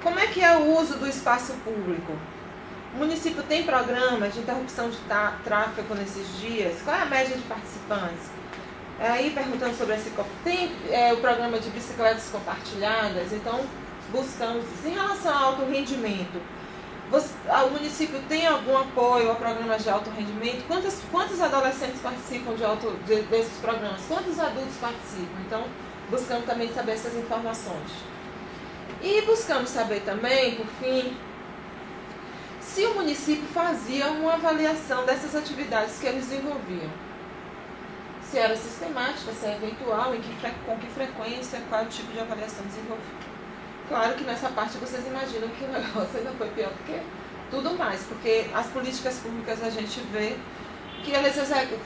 Como é que é o uso do espaço público? O município tem programas de interrupção de tráfego nesses dias? Qual é a média de participantes? Aí perguntando sobre esse... Tem o programa de bicicletas compartilhadas, então buscamos isso. Em relação ao alto rendimento, o município tem algum apoio a programas de alto rendimento? Quantos adolescentes participam desses programas? Quantos adultos participam? Então, buscamos também saber essas informações. E buscamos saber também, por fim, se o município fazia uma avaliação dessas atividades que eles desenvolviam. Se era sistemática, se era eventual, com que frequência, qual tipo de avaliação desenvolvia. Claro que nessa parte vocês imaginam que o negócio ainda foi pior do que tudo mais, porque as políticas públicas a gente vê que elas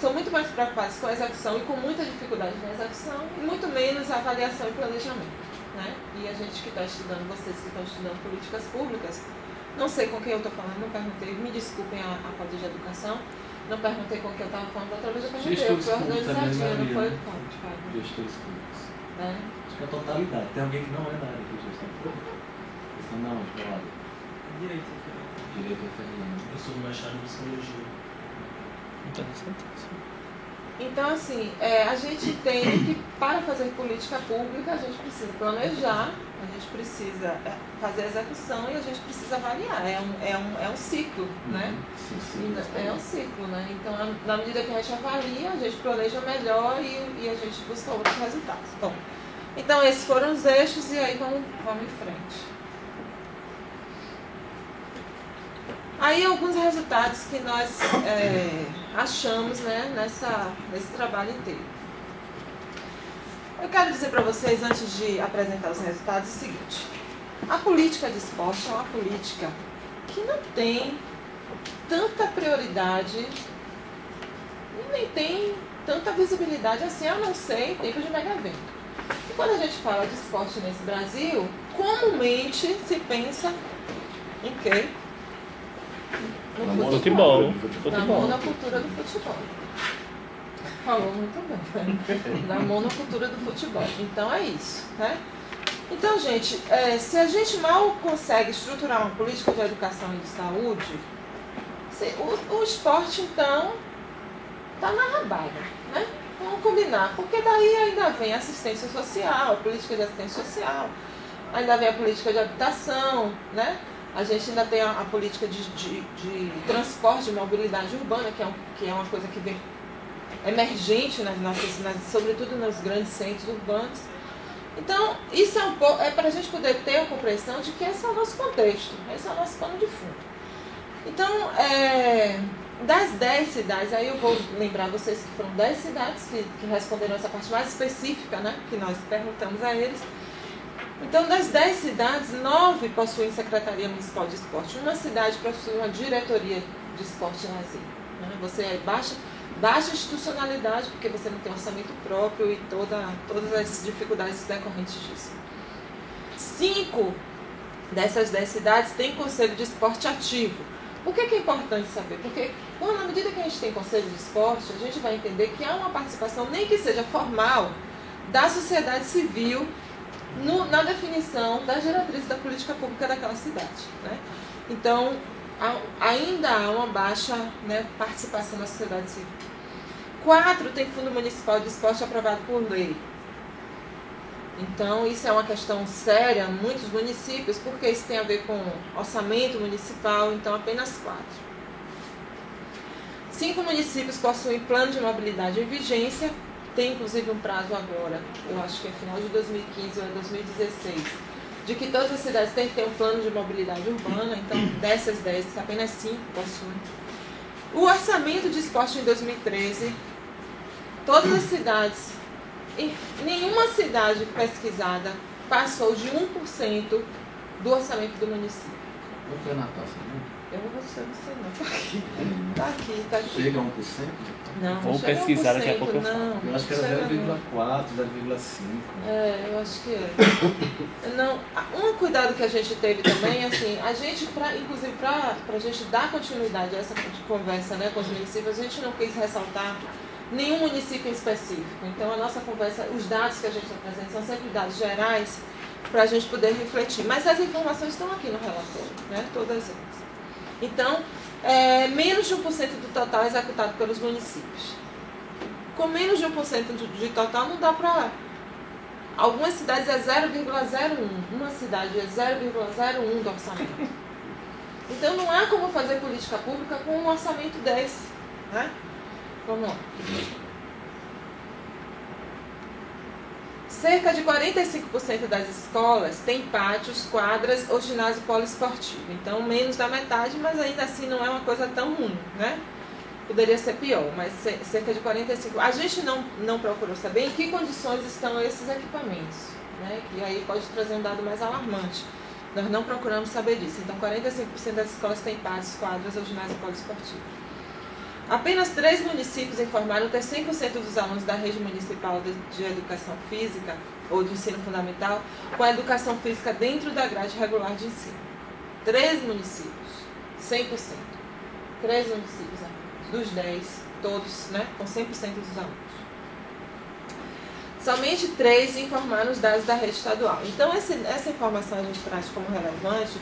são muito mais preocupadas com a execução e com muita dificuldade na execução, e muito menos a avaliação e planejamento, né? E a gente que está estudando, vocês que estão estudando políticas públicas, não sei com quem eu estou falando, não perguntei, me desculpem a falta de educação, não perguntei com quem eu estava falando, outra vez eu perguntei, eu fui organizadinha, não foi? Gestores públicos. É. Acho que é a totalidade. Tem alguém que não é da área de gestão pública? Gestão não, de qual área? Direito. Direito é Fernando. Eu sou do mestrado em psicologia. Interessantíssimo. Então, assim, a gente entende que para fazer política pública a gente precisa planejar, a gente precisa fazer a execução e a gente precisa avaliar. É um ciclo, né? Sim. É um ciclo, né? Então, na medida que a gente avalia, a gente planeja melhor e a gente busca outros resultados. Bom, então esses foram os eixos e aí vamos em frente. Aí alguns resultados que nós achamos, né, nesse trabalho inteiro. Eu quero dizer para vocês, antes de apresentar os resultados, o seguinte. A política de esporte é uma política que não tem tanta prioridade e nem tem tanta visibilidade assim, a não ser em tempo de mega evento. E quando a gente fala de esporte nesse Brasil, comumente se pensa em quê? No Futebol. Na monocultura do futebol. Falou muito bem. Da monocultura do futebol. Então é isso, né? Então, gente, se a gente mal consegue estruturar uma política de educação e de saúde, o esporte, então, está na rabada, né? Vamos combinar, porque daí ainda vem assistência social, política de assistência social, ainda vem a política de habitação, né? A gente ainda tem a política de transporte, de mobilidade urbana, que é uma coisa que vem emergente, sobretudo nos grandes centros urbanos. Então, isso é para a gente poder ter a compreensão de que esse é o nosso contexto, esse é o nosso pano de fundo. Então, das 10 cidades, aí eu vou lembrar vocês que foram 10 cidades que responderam essa parte mais específica, né, que nós perguntamos a eles. Então, das 10 cidades, 9 possuem Secretaria Municipal de Esporte. Uma cidade possui uma diretoria de esporte e lazer. Né? Você é baixa institucionalidade, porque você não tem orçamento próprio e todas as dificuldades decorrentes disso. 5 dessas 10 cidades têm Conselho de Esporte ativo. Por que é importante saber? Porque, na medida que a gente tem Conselho de Esporte, a gente vai entender que há uma participação, nem que seja formal, da sociedade civil na definição das diretrizes da política pública daquela cidade, né? Então, ainda há uma baixa, né, participação da sociedade civil. 4 tem Fundo Municipal de Esporte aprovado por lei. Então, isso é uma questão séria em muitos municípios, porque isso tem a ver com orçamento municipal, então apenas 4. 5 municípios possuem plano de mobilidade em vigência, tem inclusive um prazo agora, eu acho que é final de 2015 ou 2016, de que todas as cidades têm que ter um plano de mobilidade urbana, então dessas 10, apenas 5 possuem. O orçamento de esporte em 2013, todas as cidades, nenhuma cidade pesquisada passou de 1% do orçamento do município. Não foi Natal, não? Eu não sei não, tá aqui. Chega a 1%? Não, vou pesquisar daqui a pouco. Eu acho que era 0,4, 0,5. Eu acho que é. Não, um cuidado que a gente teve também, assim, a gente, inclusive para a gente dar continuidade a essa conversa, né, com os municípios, a gente não quis ressaltar nenhum município em específico. Então, a nossa conversa, os dados que a gente apresenta são sempre dados gerais, para a gente poder refletir. Mas as informações estão aqui no relatório, né? Todas elas. Então, menos de 1% do total é executado pelos municípios. Com menos de 1% de total não dá para... Algumas cidades é 0,01, uma cidade é 0,01 do orçamento. Então não há como fazer política pública com um orçamento desse, né? Vamos lá. Cerca de 45% das escolas têm pátios, quadras ou ginásio poliesportivo. Então, menos da metade, mas ainda assim não é uma coisa tão ruim, né? Poderia ser pior, mas cerca de 45%. A gente não procurou saber em que condições estão esses equipamentos, né? Que aí pode trazer um dado mais alarmante. Nós não procuramos saber disso. Então, 45% das escolas têm pátios, quadras ou ginásio poliesportivo. Apenas 3 municípios informaram ter 100% dos alunos da rede municipal de educação física ou de ensino fundamental com a educação física dentro da grade regular de ensino. 3 municípios, 100%. 3 municípios, dos 10, todos, né, com 100% dos alunos. Somente 3 informaram os dados da rede estadual. Então, essa informação a gente traz como relevante,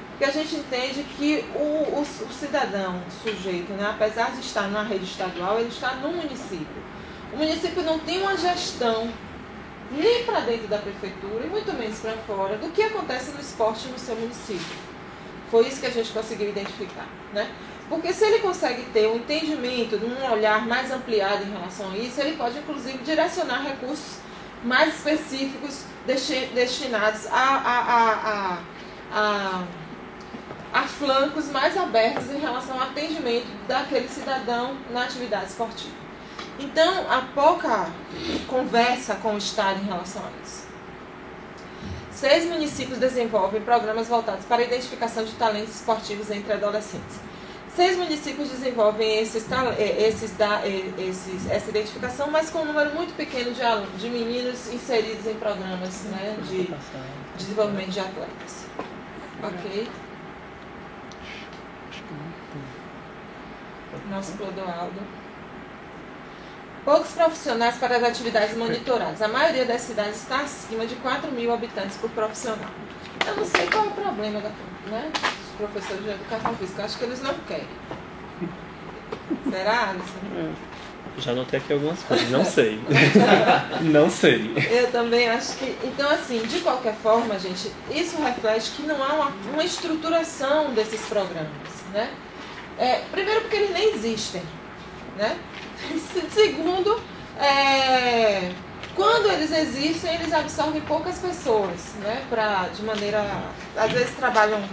porque a gente entende que o cidadão, o sujeito, né, apesar de estar na rede estadual, ele está no município. O município não tem uma gestão nem para dentro da prefeitura e muito menos para fora do que acontece no esporte no seu município. Foi isso que a gente conseguiu identificar, né? Porque se ele consegue ter um entendimento, um olhar mais ampliado em relação a isso, ele pode inclusive direcionar recursos mais específicos destinados a flancos mais abertos em relação ao atendimento daquele cidadão na atividade esportiva. Então, há pouca conversa com o Estado em relação a isso. 6 municípios desenvolvem programas voltados para a identificação de talentos esportivos entre adolescentes. 6 municípios desenvolvem essa identificação, mas com um número muito pequeno de meninos inseridos em programas, né, de desenvolvimento de atletas. Ok? Nosso Clodoaldo. Poucos profissionais para as atividades monitoradas. A maioria das cidades está acima de 4.000 habitantes por profissional. Eu não sei qual é o problema dos professores de educação física. Eu acho que eles não querem. Será, Alisson? Já notei aqui algumas coisas. Não sei. Não sei. Eu também acho que... Então, assim, de qualquer forma, gente, isso reflete que não há uma estruturação desses programas, né? Primeiro porque eles nem existem, né? Segundo, quando eles existem, eles absorvem poucas pessoas, né? De maneira... Às vezes trabalham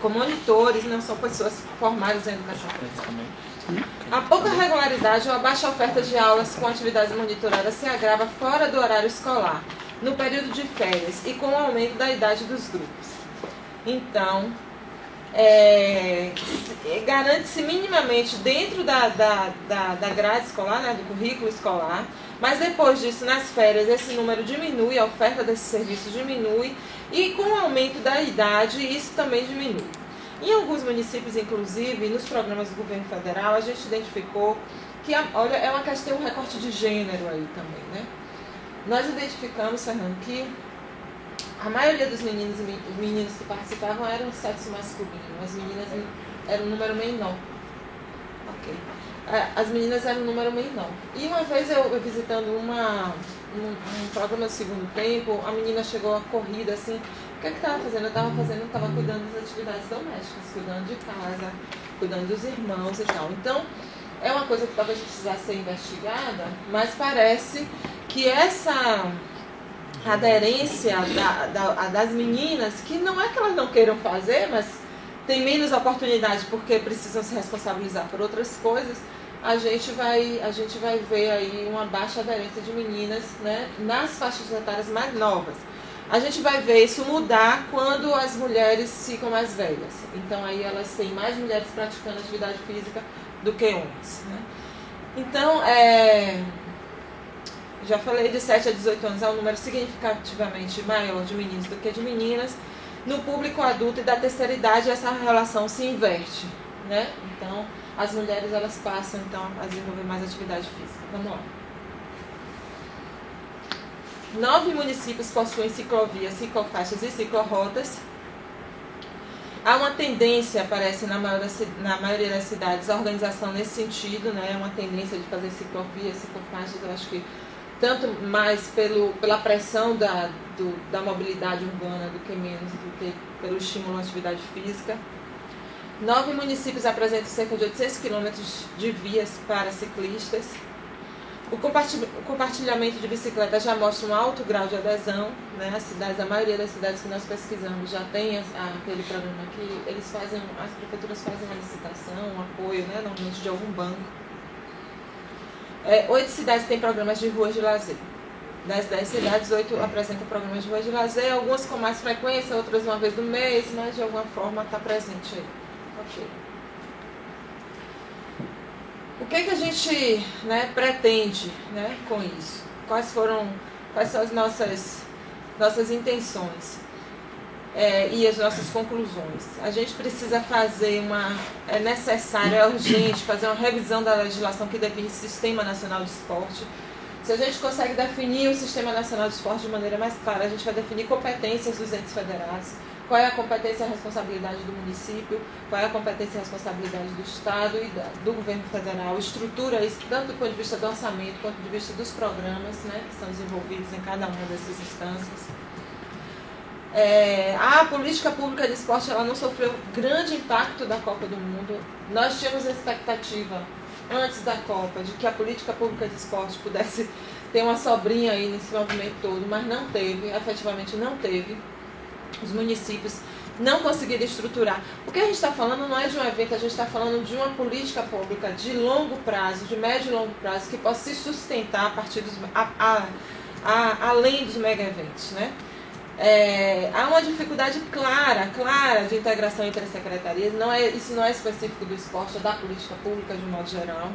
com monitores, não são pessoas formadas em educação física. A pouca regularidade ou a baixa oferta de aulas com atividades monitoradas se agrava fora do horário escolar, no período de férias e com o aumento da idade dos grupos. Então, garante-se minimamente dentro da grade escolar, né, do currículo escolar, mas depois disso, nas férias, esse número diminui, a oferta desses serviços diminui e com o aumento da idade, isso também diminui. Em alguns municípios, inclusive, nos programas do governo federal, a gente identificou que, olha, é uma questão, um recorte de gênero aí também, né? Nós identificamos, Fernando, que a maioria dos meninos que participavam eram sexo masculino, as meninas eram um número menor. Ok. As meninas eram um número menor. E uma vez eu visitando um programa do segundo tempo, a menina chegou a corrida assim. O que estava fazendo? Eu estava cuidando das atividades domésticas, cuidando de casa, cuidando dos irmãos e tal. Então, é uma coisa que talvez precisasse ser investigada, mas parece que essa aderência das meninas, que não é que elas não queiram fazer, mas tem menos oportunidade porque precisam se responsabilizar por outras coisas, a gente vai ver aí uma baixa aderência de meninas, né, nas faixas etárias mais novas. A gente vai ver isso mudar quando as mulheres ficam mais velhas. Então aí elas têm mais mulheres praticando atividade física do que homens, né? Então, já falei, de 7 a 18 anos é um número significativamente maior de meninos do que de meninas. No público adulto e da terceira idade, essa relação se inverte, né? Então, as mulheres elas passam então a desenvolver mais atividade física. Vamos lá. 9 municípios possuem ciclovias, ciclofaixas e ciclorotas. Há uma tendência, parece, na maioria das cidades, a organização nesse sentido, né? Uma tendência de fazer ciclovias, ciclofaixas, eu acho que tanto mais pela pressão da mobilidade urbana do que menos do que pelo estímulo à atividade física. 9 municípios apresentam cerca de 800 quilômetros de vias para ciclistas. O compartilhamento de bicicletas já mostra um alto grau de adesão, né? A maioria das cidades que nós pesquisamos já tem aquele programa que as prefeituras fazem uma licitação, um apoio, né? Normalmente de algum banco. 8 cidades têm programas de ruas de lazer. Das 10 cidades, 8 apresentam programas de ruas de lazer, algumas com mais frequência, outras uma vez no mês, mas de alguma forma está presente aí. Ok. O que a gente, né, pretende, né, com isso? Quais são as nossas intenções e as nossas conclusões? A gente precisa fazer é necessário, é urgente, fazer uma revisão da legislação que define o Sistema Nacional de Esporte. Se a gente consegue definir o Sistema Nacional de Esporte de maneira mais clara, a gente vai definir competências dos entes federados, qual é a competência e a responsabilidade do município, qual é a competência e a responsabilidade do Estado e do governo federal, estrutura isso tanto do ponto de vista do orçamento quanto do ponto de vista dos programas, né, que são desenvolvidos em cada uma dessas instâncias. A política pública de esporte ela não sofreu grande impacto da Copa do Mundo. Nós tínhamos a expectativa, antes da Copa, de que a política pública de esporte pudesse ter uma sobrinha aí nesse movimento todo, mas não teve, efetivamente não teve. Os municípios não conseguiram estruturar. O que a gente está falando não é de um evento, a gente está falando de uma política pública de longo prazo, de médio e longo prazo, que possa se sustentar a partir além dos mega eventos, né? Há uma dificuldade clara de integração entre as secretarias. Isso não é específico do esporte, é da política pública de um modo geral.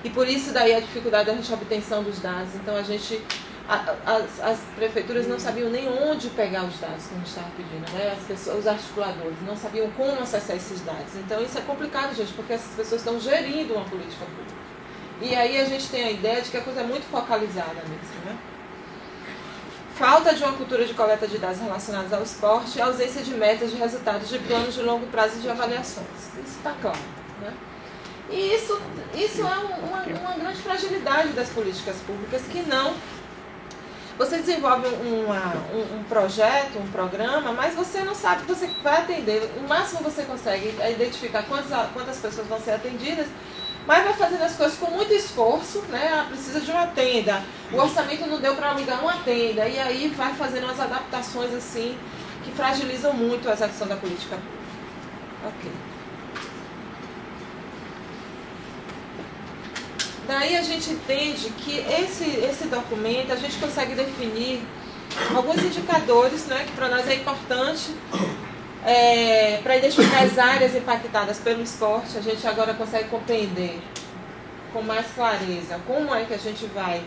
E por isso daí a dificuldade da obtenção dos dados. Então as prefeituras não sabiam nem onde pegar os dados que a gente estava pedindo, né? Os articuladores não sabiam como acessar esses dados. Então isso é complicado, gente, porque essas pessoas estão gerindo uma política pública. E aí a gente tem a ideia de que a coisa é muito focalizada nisso, né? Falta de uma cultura de coleta de dados relacionados ao esporte e ausência de metas de resultados de planos de longo prazo e de avaliações. Isso está claro, né? E isso é uma grande fragilidade das políticas públicas que não... Você desenvolve um projeto, um programa, mas você não sabe que você vai atender. O máximo que você consegue é identificar quantas pessoas vão ser atendidas, mas vai fazendo as coisas com muito esforço, né? Precisa de uma tenda, o orçamento não deu para alugar uma tenda, e aí vai fazendo umas adaptações assim que fragilizam muito a execução da política pública. Ok. Daí a gente entende que esse documento, a gente consegue definir alguns indicadores, né, que para nós é importante para identificar as áreas impactadas pelo esporte. A gente agora consegue compreender com mais clareza como é que a gente vai,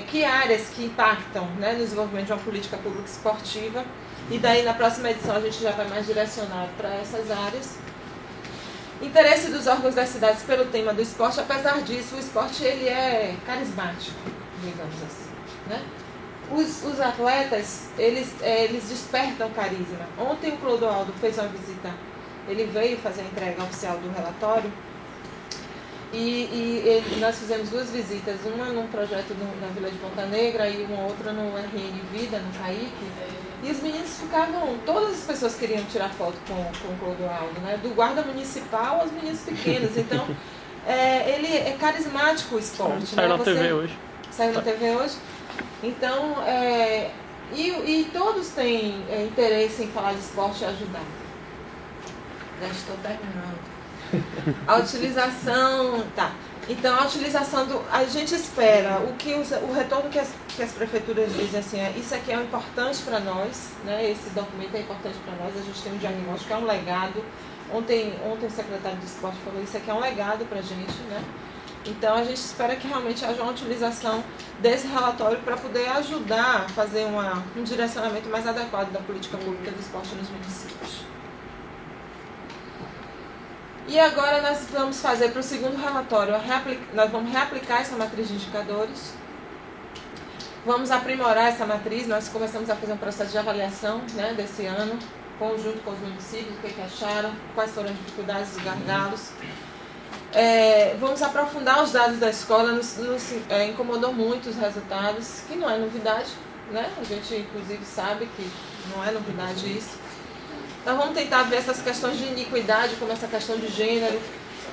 que áreas que impactam, né, no desenvolvimento de uma política pública esportiva. E daí na próxima edição a gente já vai mais direcionado para essas áreas. Interesse dos órgãos das cidades pelo tema do esporte. Apesar disso, o esporte ele é carismático, digamos assim, né? Os atletas, eles despertam carisma. Ontem o Clodoaldo fez uma visita, ele veio fazer a entrega oficial do relatório e nós fizemos 2 visitas, uma num projeto na Vila de Ponta Negra e uma outra no RN Vida, no Caique. E os meninos ficavam, todas as pessoas queriam tirar foto com o Clodoaldo, né? Do guarda municipal aos meninos pequenos. Então, ele é carismático o esporte. Saiu na TV hoje. Saiu na TV hoje. Então, e todos têm interesse em falar de esporte e ajudar. Já estou terminando. A utilização... Tá. Então, a utilização a gente espera, o retorno que as prefeituras dizem assim, isso aqui é importante para nós, né? Esse documento é importante para nós, a gente tem um diagnóstico, é um legado. Ontem o secretário de esporte falou, isso aqui é um legado para a gente, né? Então, a gente espera que realmente haja uma utilização desse relatório para poder ajudar a fazer um direcionamento mais adequado da política pública do esporte nos municípios. E agora nós vamos fazer para o segundo relatório, nós vamos reaplicar essa matriz de indicadores. Vamos aprimorar essa matriz. Nós começamos a fazer um processo de avaliação, né, desse ano, conjunto com os municípios, o que acharam, quais foram as dificuldades, os gargalos. Vamos aprofundar os dados da escola. Nos incomodou muito os resultados, que não é novidade, né? A gente inclusive sabe que não é novidade isso. Então vamos tentar ver essas questões de iniquidade, como essa questão de gênero,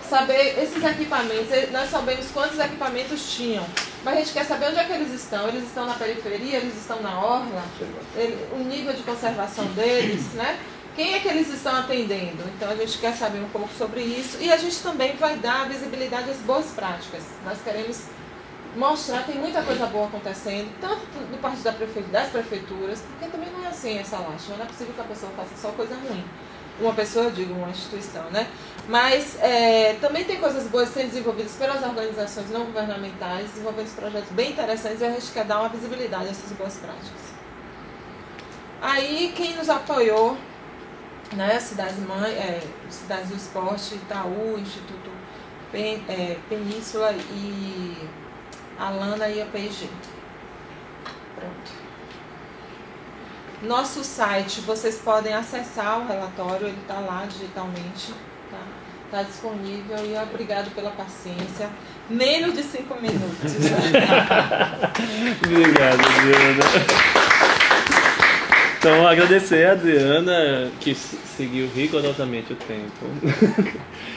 saber esses equipamentos. Nós sabemos quantos equipamentos tinham, mas a gente quer saber onde é que eles estão. Eles estão na periferia, eles estão na orla, o nível de conservação deles, né? Quem é que eles estão atendendo? Então a gente quer saber um pouco sobre isso, e a gente também vai dar visibilidade às boas práticas. Nós queremos mostrar, tem muita coisa boa acontecendo, tanto do parte das prefeituras, porque também não é assim essa lástima, não é possível que a pessoa faça só coisa ruim. Uma pessoa, eu digo, uma instituição, né? Mas também tem coisas boas sendo desenvolvidas pelas organizações não governamentais, desenvolvendo projetos bem interessantes, e a gente quer dar uma visibilidade a essas boas práticas. Aí, quem nos apoiou, né? Cidades do Esporte, Itaú, Instituto Península e Alana e a P&G. Pronto. Nosso site, vocês podem acessar o relatório, ele está lá digitalmente, tá? Está disponível, e obrigado pela paciência. Menos de 5 minutos. Obrigado, Adriana. Então, agradecer a Adriana, que seguiu rigorosamente o tempo.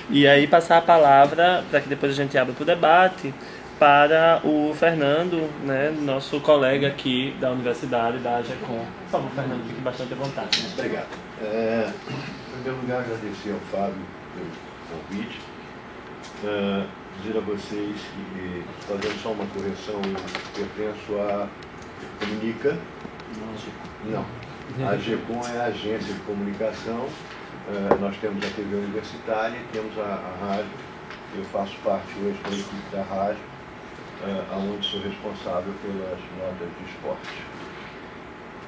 E aí passar a palavra, para que depois a gente abra para o debate, para o Fernando, né, nosso colega aqui da Universidade, da AGECOM. Por favor, Fernando, fique bastante à vontade. Obrigado. Em primeiro lugar, agradecer ao Fábio pelo convite. Dizer a vocês que, fazendo só uma correção, eu pertenço à Comunica. Não. A AGECOM é a agência de comunicação. Nós temos a TV universitária e temos a rádio. Eu faço parte hoje da equipe da rádio, onde sou responsável pelas notas de esporte.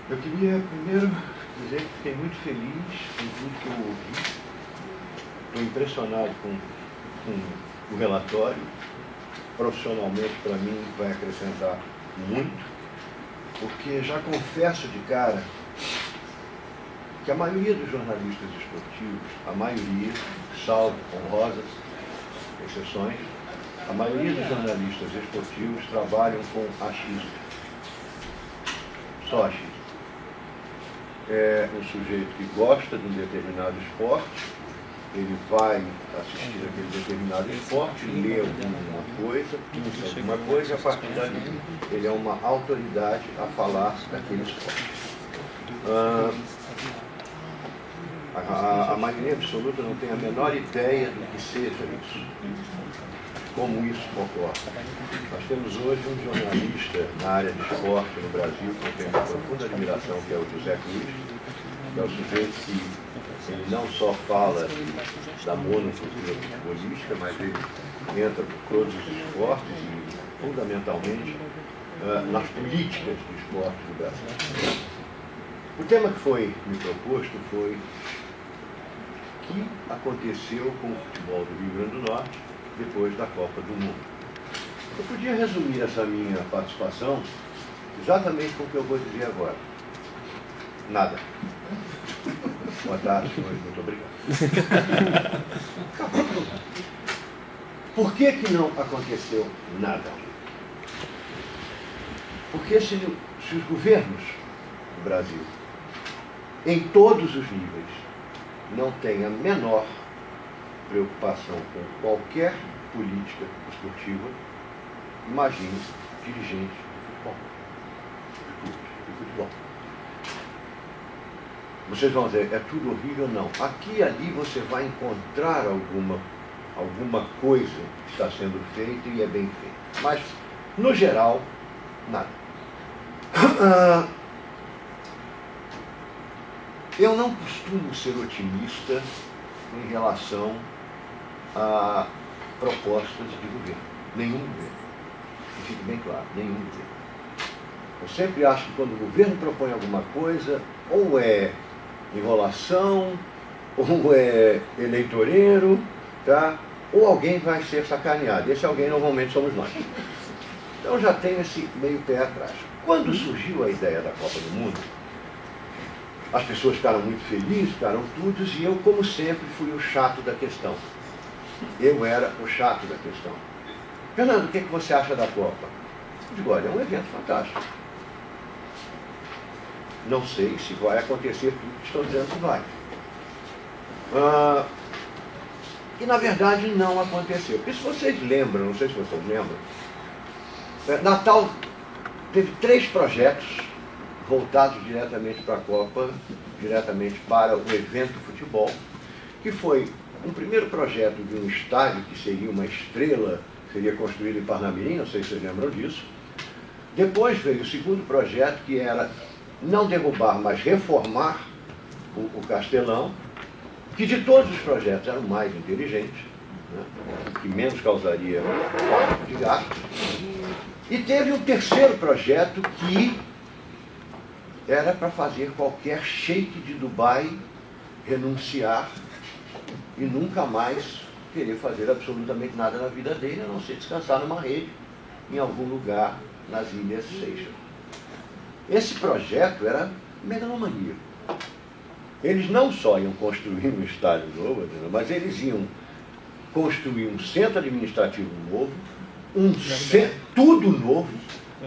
Eu queria primeiro dizer que fiquei muito feliz com tudo que eu ouvi. Estou impressionado com o relatório. Profissionalmente, para mim, vai acrescentar muito, porque já confesso de cara que a maioria dos jornalistas esportivos, a maioria, salvo honrosas exceções, a maioria dos jornalistas esportivos trabalham com achismo. Só achismo. É um sujeito que gosta de um determinado esporte, ele vai assistir aquele determinado esporte, lê alguma coisa, pensa alguma coisa, e a partir dali ele é uma autoridade a falar daquele esporte. A maioria absoluta não tem a menor ideia do que seja isso, como isso ocorre. Nós temos hoje um jornalista na área de esporte no Brasil que eu tenho uma profunda admiração, que é o José Cruz, que é o sujeito que ele não só fala da monocultura futebolística, mas ele entra por todos os esportes e, fundamentalmente, nas políticas do esporte do Brasil. O tema que foi me proposto foi o que aconteceu com o futebol do Rio Grande do Norte depois da Copa do Mundo. Eu podia resumir essa minha participação exatamente com o que eu vou dizer agora. Nada. Boa tarde, senhores. Muito obrigado. Por que não aconteceu nada? Porque se os governos do Brasil, em todos os níveis, não têm a menor preocupação com qualquer política esportiva, imagine dirigentes de futebol. Vocês vão dizer, é tudo horrível? Não. Aqui e ali você vai encontrar alguma coisa que está sendo feita e é bem feita. Mas, no geral, nada. Eu não costumo ser otimista em relação a propostas de governo. Nenhum governo. Que fique bem claro, nenhum governo. Eu sempre acho que quando o governo propõe alguma coisa, ou é enrolação, ou é eleitoreiro, tá? Ou alguém vai ser sacaneado. Esse alguém normalmente somos nós. Então já tenho esse meio pé atrás. Quando surgiu a ideia da Copa do Mundo, as pessoas ficaram muito felizes, ficaram todos, e eu, como sempre, fui o chato da questão. Eu era o chato da questão. Fernando, o que você acha da Copa? Eu digo, olha, é um evento fantástico. Não sei se vai acontecer tudo que estão dizendo que vai. E, na verdade, não aconteceu. Porque se vocês lembram, não sei se vocês lembram, Natal teve 3 projetos voltados diretamente para a Copa, diretamente para o evento futebol, que foi um primeiro projeto de um estádio que seria uma estrela, seria construído em Parnamirim, não sei se vocês lembram disso. Depois veio o segundo projeto, que era não derrubar, mas reformar o Castelão, que de todos os projetos era o mais inteligente, né, que menos causaria falta de gasto. E teve um terceiro projeto que era para fazer qualquer sheik de Dubai renunciar e nunca mais querer fazer absolutamente nada na vida dele, a não ser descansar numa rede em algum lugar nas Ilhas Seychelles. Esse projeto era megalomaníaco. Eles não só iam construir um estádio novo, mas eles iam construir um centro administrativo novo, tudo novo.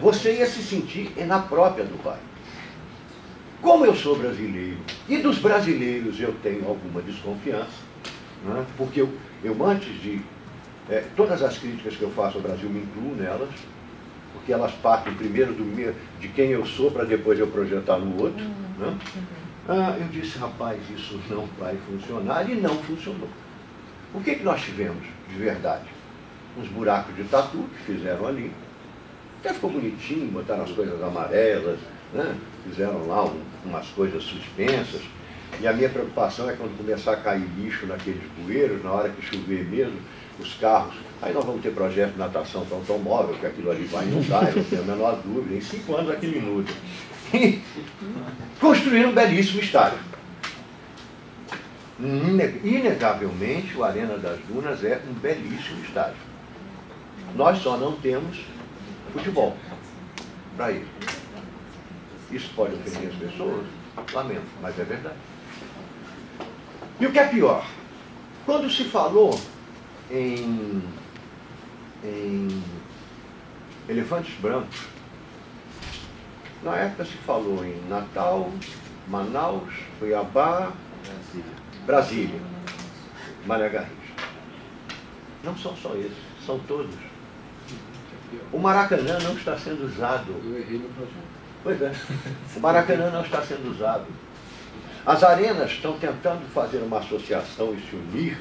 Você ia se sentir na própria Dubai. Como eu sou brasileiro, e dos brasileiros eu tenho alguma desconfiança, né? Porque eu antes de... todas as críticas que eu faço ao Brasil me incluo nelas, porque elas partem primeiro de quem eu sou, para depois eu projetar no outro. Né? Eu disse, rapaz, isso não vai funcionar, e não funcionou. O que nós tivemos de verdade? Uns buracos de tatu que fizeram ali, até ficou bonitinho, botaram as coisas amarelas, né? Fizeram lá umas coisas suspensas, e a minha preocupação é quando começar a cair lixo naqueles bueiros, na hora que chover mesmo, os carros, aí nós vamos ter projeto de natação para automóvel, que aquilo ali vai inundar, eu não tenho a menor dúvida, em 5 anos aquilo inunda. E construíram um belíssimo estádio. Inegavelmente, o Arena das Dunas é um belíssimo estádio. Nós só não temos futebol para ele. Isso pode ofender as pessoas? Lamento, mas é verdade. E o que é pior? Quando se falou em elefantes brancos, na época se falou em Natal, Manaus, Cuiabá, Brasília, Maria Garrincha. Não são só esses, são todos. O Maracanã não está sendo usado. Eu errei no projeto. Pois é, o Maracanã não está sendo usado. As arenas estão tentando fazer uma associação e se unir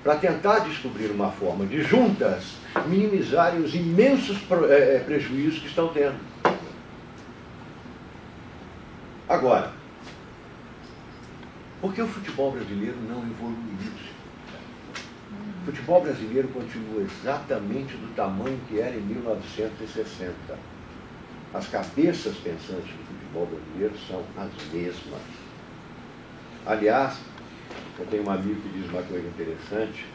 para tentar descobrir uma forma de juntas minimizarem os imensos prejuízos que estão tendo. Agora, por que o futebol brasileiro não evoluiu? O futebol brasileiro continua exatamente do tamanho que era em 1960. As cabeças pensantes do futebol brasileiro são as mesmas. Aliás, eu tenho um amigo que diz uma coisa interessante.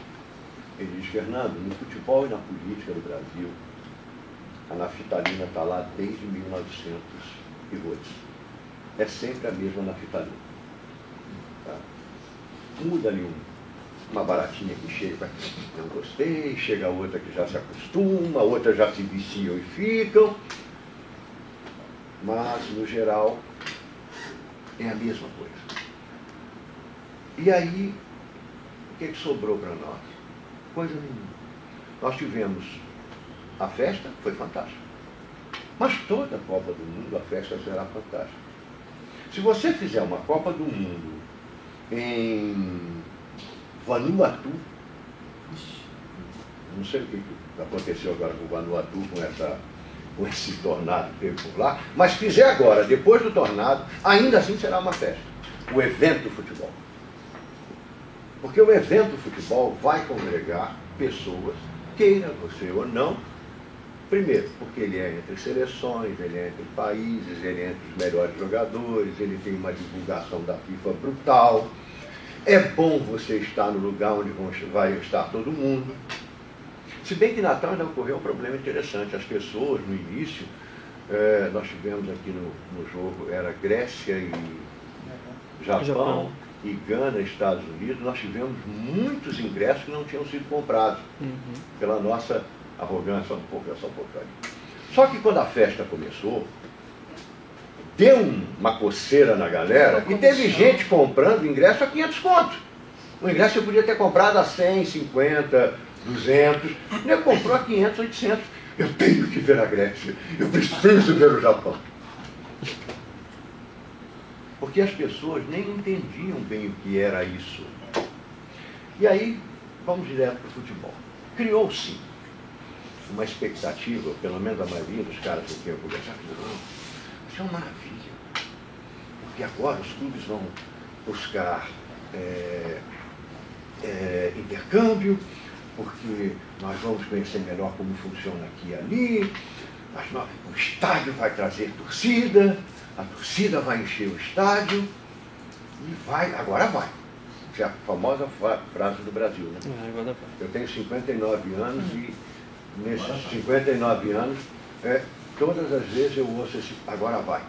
Ele diz, Fernando, no futebol e na política do Brasil, a naftalina está lá desde 1908. É sempre a mesma naftalina. Tá? Muda ali uma baratinha que chega, não gostei, chega outra que já se acostuma, outra já se viciam e ficam. Mas, no geral, é a mesma coisa. E aí, o que sobrou para nós? Coisa nenhuma. Nós tivemos a festa, foi fantástica. Mas toda a Copa do Mundo, a festa será fantástica. Se você fizer uma Copa do Mundo em Vanuatu, não sei o que aconteceu agora com Vanuatu, com esse tornado que teve por lá, mas fizer agora, depois do tornado, ainda assim será uma festa. O evento futebol. Porque o evento futebol vai congregar pessoas, queira você ou não, primeiro, porque ele é entre seleções, ele é entre países, ele é entre os melhores jogadores, ele tem uma divulgação da FIFA brutal. É bom você estar no lugar onde vai estar todo mundo. Se bem que em Natal ainda ocorreu um problema interessante. As pessoas, no início, Nós tivemos aqui no jogo, era Grécia e Japão, e Gana, Estados Unidos. Nós tivemos muitos ingressos que não tinham sido comprados pela nossa arrogância, essa porcaria. Só que quando a festa começou, deu uma coceira na galera e teve gente comprando ingresso a 500 contos. O ingresso você podia ter comprado a 100, 50, 200. Ele comprou a 500, 800. Eu tenho que ver a Grécia. Eu preciso ver o Japão. Porque as pessoas nem entendiam bem o que era isso. E aí, vamos direto para o futebol. Criou-se uma expectativa, pelo menos a maioria dos caras que eu tinha conversado, isso é uma maravilha. Porque agora os clubes vão buscar intercâmbio, porque nós vamos conhecer melhor como funciona aqui e ali, o estádio vai trazer torcida, a torcida vai encher o estádio e agora vai. Essa é a famosa frase do Brasil, né? Agora vai. Eu tenho 59 anos e nesses 59 anos, todas as vezes eu ouço esse agora vai.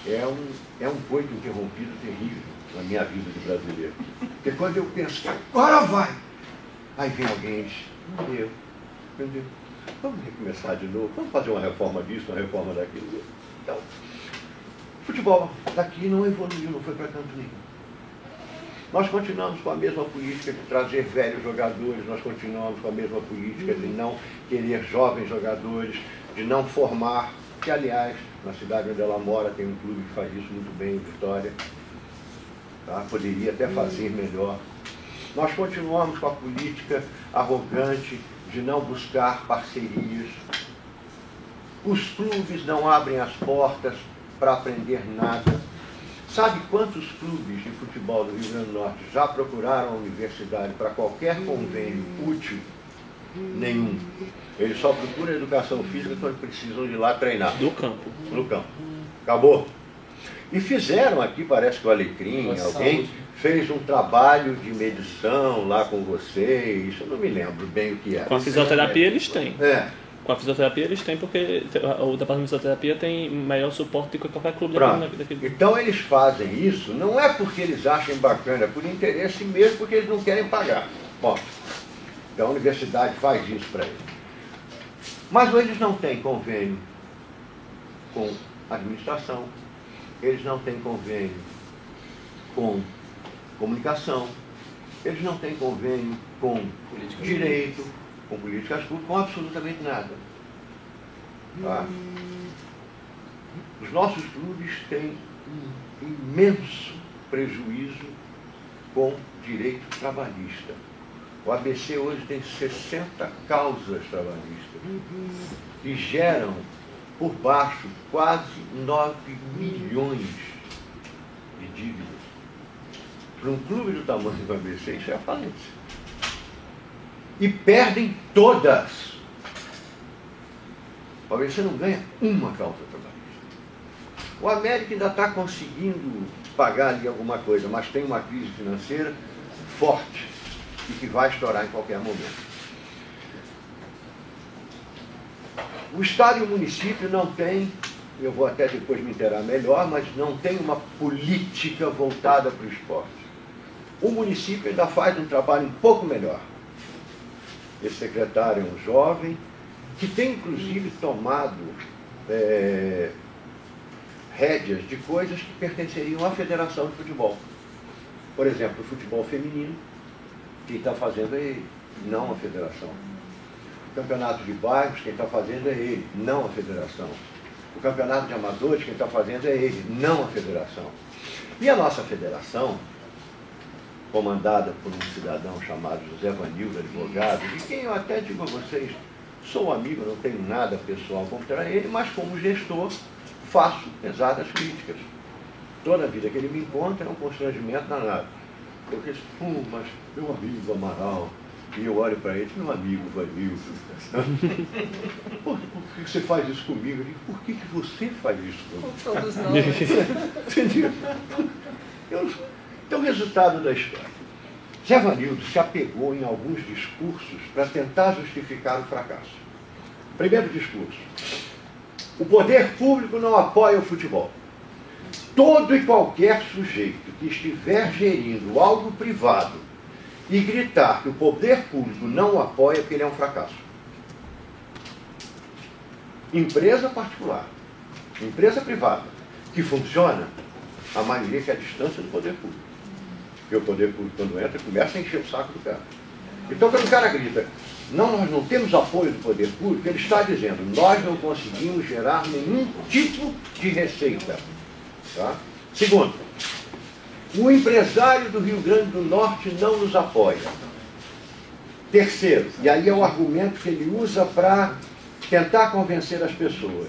É um coito interrompido terrível na minha vida de brasileiro. Porque quando eu penso que agora vai, aí vem alguém e diz, não deu, entendeu? Vamos recomeçar de novo, vamos fazer uma reforma disso, uma reforma daquilo. Então, o futebol daqui não evoluiu, não foi para canto nenhum. Nós continuamos com a mesma política de trazer velhos jogadores, nós continuamos com a mesma política de não querer jovens jogadores, de não formar, que aliás, na cidade onde ela mora tem um clube que faz isso muito bem, Vitória, tá? Poderia até fazer melhor. Nós continuamos com a política arrogante de não buscar parcerias. Os clubes não abrem as portas para aprender nada. Sabe quantos clubes de futebol do Rio Grande do Norte já procuraram a universidade para qualquer convênio útil? Nenhum. Eles só procuram educação física quando precisam de ir lá treinar. Do campo. No campo. Acabou. E fizeram aqui, parece que o Alecrim, alguém fez um trabalho de medição lá com vocês. Eu não me lembro bem o que é. Com a fisioterapia eles têm. Com a fisioterapia eles têm, porque o departamento de fisioterapia tem maior suporte do que qualquer clube daquele. Então eles fazem isso, não é porque eles achem bacana, é por interesse mesmo, porque eles não querem pagar. Bom, então a universidade faz isso para eles. Mas eles não têm convênio com a administração, eles não têm convênio com comunicação, eles não têm convênio com direito, com políticas públicas, com absolutamente nada. Tá? Os nossos clubes têm um imenso prejuízo com direito trabalhista. O ABC hoje tem 60 causas trabalhistas que geram por baixo quase 9 milhões de dívidas. Para um clube do tamanho do ABC, isso é a falência. E perdem todas. O ABC não ganha uma causa trabalhista. O América ainda está conseguindo pagar ali alguma coisa, mas tem uma crise financeira forte e que vai estourar em qualquer momento. O Estado e o município não têm, eu vou até depois me inteirar melhor, mas não tem uma política voltada para o esporte. O município ainda faz um trabalho um pouco melhor. Esse secretário é um jovem que tem, inclusive, tomado rédeas de coisas que pertenceriam à Federação de Futebol. Por exemplo, o futebol feminino, quem está fazendo é ele, não a Federação. O campeonato de bairros, quem está fazendo é ele, não a Federação. O campeonato de amadores, quem está fazendo é ele, não a Federação. E a nossa Federação, comandada por um cidadão chamado José Vanildo, advogado, de quem eu até digo a vocês, sou amigo, não tenho nada pessoal contra ele, mas como gestor faço pesadas críticas. Toda a vida que ele me encontra é um constrangimento danado. Eu disse, mas meu amigo Amaral, e eu olho para ele, meu amigo Vanildo, por que você faz isso comigo? Eu digo, por que você faz isso comigo? Com todos nós. Entendeu? Então, o resultado da história. Zé Vanildo se apegou em alguns discursos para tentar justificar o fracasso. Primeiro discurso. O poder público não apoia o futebol. Todo e qualquer sujeito que estiver gerindo algo privado e gritar que o poder público não o apoia, porque ele é um fracasso. Empresa particular, empresa privada, que funciona, a maioria quer a distância do poder público. Porque o poder público, quando entra, começa a encher o saco do cara. Então, quando o cara grita, não, nós não temos apoio do poder público, ele está dizendo, nós não conseguimos gerar nenhum tipo de receita. Tá? Segundo, o empresário do Rio Grande do Norte não nos apoia. Terceiro, e aí é o argumento que ele usa para tentar convencer as pessoas.